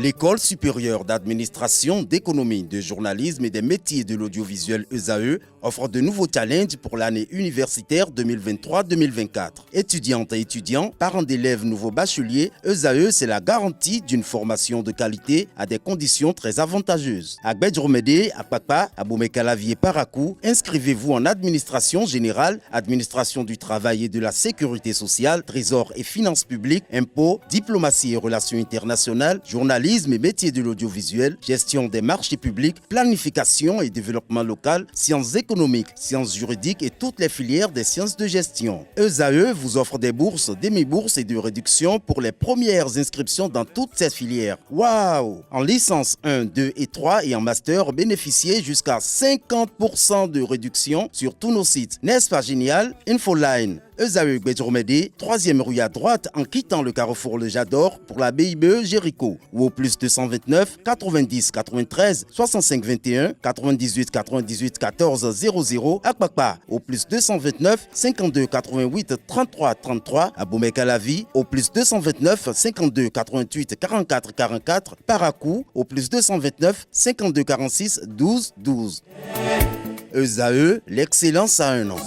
L'École supérieure d'administration, d'économie, de journalisme et des métiers de l'audiovisuel ESAE offre de nouveaux challenges pour l'année universitaire 2023-2024. Étudiantes et étudiants, parents d'élèves nouveaux bacheliers, ESAE, c'est la garantie d'une formation de qualité à des conditions très avantageuses. À Gbedjromede, à Papa, à Boumekalavi et Parakou, inscrivez-vous en administration générale, administration du travail et de la sécurité sociale, trésor et finances publiques, impôts, diplomatie et relations internationales, journalisme et métiers de l'audiovisuel, gestion des marchés publics, planification et développement local, sciences économiques, sciences juridiques et toutes les filières des sciences de gestion. ESAE vous offre des bourses, demi-bourses et de réductions pour les premières inscriptions dans toutes ces filières. Waouh! En licence 1, 2 et 3 et en master, bénéficiez jusqu'à 50% de réduction sur tous nos sites. N'est-ce pas génial? Infoline. ESAE Gbedjromede, 3e rue à droite en quittant le carrefour Le Jador pour la BIBE Jéricho ou au plus 229 90 93 65 21 98 98 14 00 à Kpakpa au plus 229 52 88 33 33 à Boumekalavi au plus 229 52 88 44 44 Parakou au plus 229 52 46 12 12. ESAE, l'excellence à un an.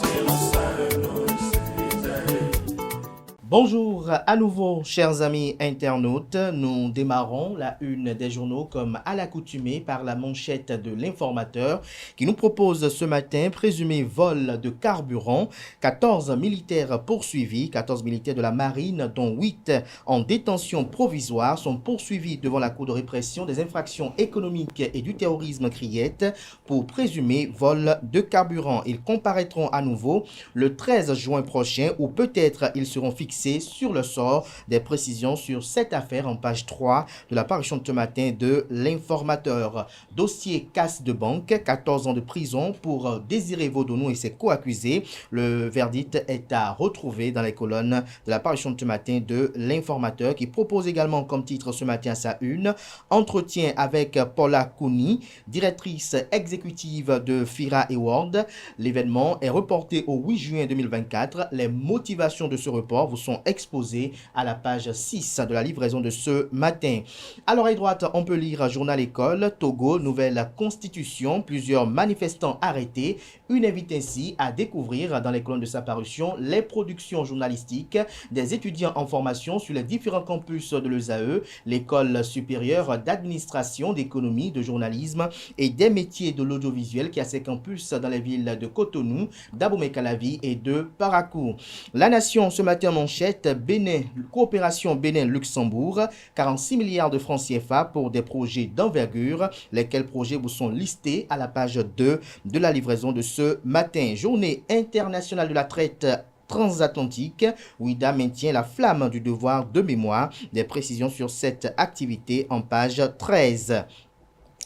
Bonjour à nouveau, chers amis internautes. Nous démarrons la une des journaux comme à l'accoutumée par la manchette de l'informateur qui nous propose ce matin présumé vol de carburant. 14 militaires poursuivis, 14 militaires de la marine dont 8 en détention provisoire sont poursuivis devant la Cour de répression des infractions économiques et du terrorisme Criette pour présumé vol de carburant. Ils comparaîtront à nouveau le 13 juin prochain ou peut-être ils seront fixés sur le sort. Des précisions sur cette affaire en page 3 de la parution de ce matin de l'informateur. Dossier casse de banque, 14 ans de prison pour Désiré Vaudonou et ses co-accusés. Le verdict est à retrouver dans les colonnes de la parution de ce matin de l'informateur qui propose également comme titre ce matin à sa une entretien avec Paula Kouni, directrice exécutive de FIRA Award. L'événement est reporté au 8 juin 2024. Les motivations de ce report vous sont exposés à la page 6 de la livraison de ce matin. À l'oreille droite, on peut lire Journal École, Togo, nouvelle constitution, plusieurs manifestants arrêtés. Une invite ainsi à découvrir dans les colonnes de sa parution les productions journalistiques des étudiants en formation sur les différents campus de l'ESAE, l'école supérieure d'administration, d'économie, de journalisme et des métiers de l'audiovisuel qui a ses campus dans les villes de Cotonou, d'Abomey-Calavi et de Parakou. La Nation ce matin manchette Bénin, coopération Bénin-Luxembourg, 46 milliards de francs CFA pour des projets d'envergure, lesquels projets vous sont listés à la page 2 de la livraison de ce matin. Journée internationale de la traite transatlantique, Ouida maintient la flamme du devoir de mémoire. Des précisions sur cette activité en page 13.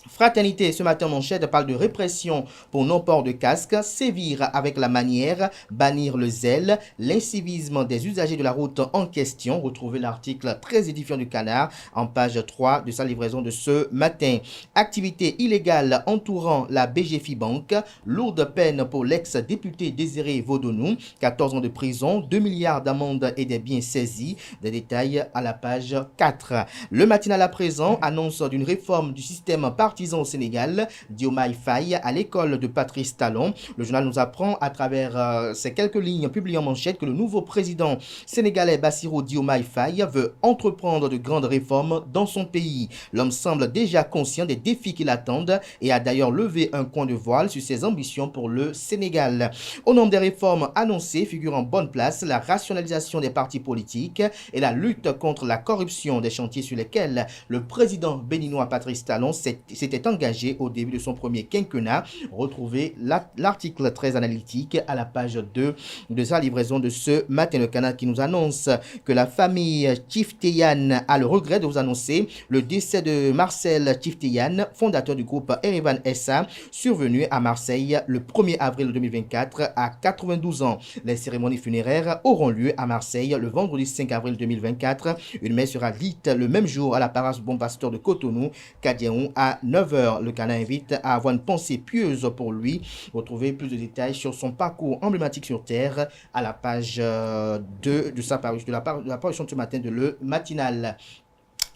Fraternité, ce matin manchette parle de répression pour non-port de casque, sévir avec la manière, bannir le zèle, l'incivisme des usagers de la route en question. Retrouvez l'article très édifiant du Canard en page 3 de sa livraison de ce matin. Activité illégale entourant la BGFI Bank, lourde peine pour l'ex-député Désiré Vaudonou, 14 ans de prison, 2 milliards d'amendes et des biens saisis. Des détails à la page 4. Le matinal à présent annonce d'une réforme du système partisan au Sénégal, Diomaye Faye à l'école de Patrice Talon. Le journal nous apprend à travers ces quelques lignes publiées en manchette que le nouveau président sénégalais Bassirou Diomaye Faye veut entreprendre de grandes réformes dans son pays. L'homme semble déjà conscient des défis qui l'attendent et a d'ailleurs levé un coin de voile sur ses ambitions pour le Sénégal. Au nombre des réformes annoncées figure en bonne place la rationalisation des partis politiques et la lutte contre la corruption, des chantiers sur lesquels le président béninois Patrice Talon s'était engagé au début de son premier quinquennat. Retrouvez l'article très analytique à la page 2 de sa livraison de ce matin. Le Canard qui nous annonce que la famille Chifteyan a le regret de vous annoncer le décès de Marcel Chifteyan, fondateur du groupe Erevan SA, survenu à Marseille le 1er avril 2024 à 92 ans. Les cérémonies funéraires auront lieu à Marseille le vendredi 5 avril 2024. Une messe sera dite le même jour à la paroisse Bon Pasteur de Cotonou, Kadiaou à 9h. Le Canard invite à avoir une pensée pieuse pour lui. Retrouvez plus de détails sur son parcours emblématique sur Terre à la page 2 de sa parution, de la parution de ce matin de Le Matinal.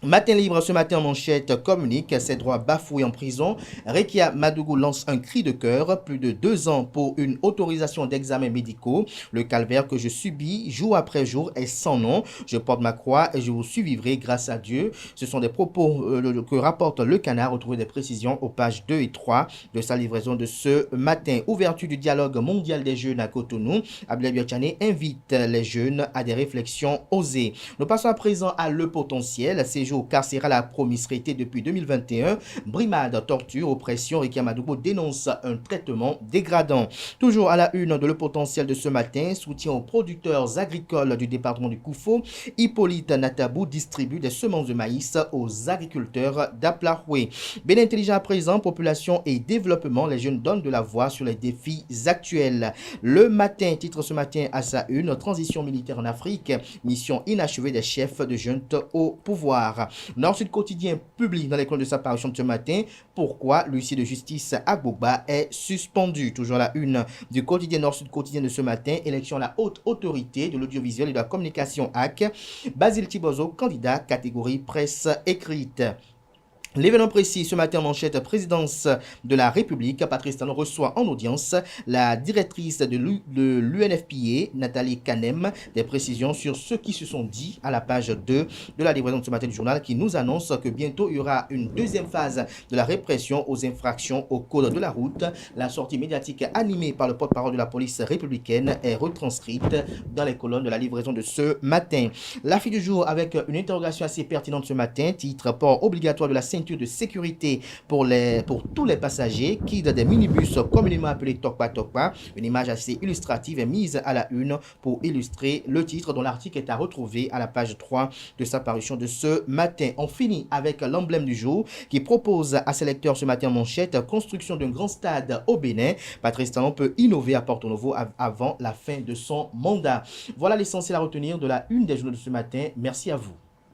Matin libre ce matin en manchette communique ses droits bafoués en prison. Rekia Madougou lance un cri de cœur. Plus de 2 ans pour une autorisation d'examens médicaux. Le calvaire que je subis jour après jour est sans nom. Je porte ma croix et je vous survivrai grâce à Dieu. Ce sont des propos que rapporte Le Canard. Retrouvez des précisions aux pages 2 et 3 de sa livraison de ce matin. Ouverture du dialogue mondial des jeunes à Cotonou. Abdoulaye Biachane invite les jeunes à des réflexions osées. Nous passons à présent à Le Potentiel. Carcéral à promiscuité depuis 2021, brimade, torture, oppression. Rekia Madougou dénonce un traitement dégradant. Toujours à la une de Le Potentiel de ce matin, soutien aux producteurs agricoles du département du Koufo. Hippolyte Natabou distribue des semences de maïs aux agriculteurs d'Aplaroué. Bien intelligent à présent, population et développement, les jeunes donnent de la voix sur les défis actuels. Le matin, titre ce matin à sa une, transition militaire en Afrique, mission inachevée des chefs de junte au pouvoir. Nord-Sud Quotidien publie dans les colonnes de sa parution de ce matin pourquoi l'huissier de justice Agbogba est suspendu. Toujours à la une du quotidien Nord-Sud Quotidien de ce matin, élection à la haute autorité de l'audiovisuel et de la communication AC. Basile Tibozo, candidat catégorie presse écrite. L'événement précis ce matin en manchette, présidence de la République, Patrice Talon reçoit en audience la directrice de l'UNFPA, Nathalie Kanem, des précisions sur ce qui se sont dit à la page 2 de la livraison de ce matin du journal qui nous annonce que bientôt il y aura une deuxième phase de la répression aux infractions au code de la route. La sortie médiatique animée par le porte-parole de la police républicaine est retranscrite dans les colonnes de la livraison de ce matin. La fille du jour avec une interrogation assez pertinente ce matin, titre port obligatoire de la ceinture de sécurité pour tous les passagers qui dans des minibus communément appelés Tokpa Tokpa. Une image assez illustrative est mise à la une pour illustrer le titre dont l'article est à retrouver à la page 3 de sa parution de ce matin. On finit avec l'emblème du jour qui propose à ses lecteurs ce matin en manchette construction d'un grand stade au Bénin. Patrice Talon peut innover à Porto Novo avant la fin de son mandat. Voilà l'essentiel à retenir de la une des journaux de ce matin. Merci à vous.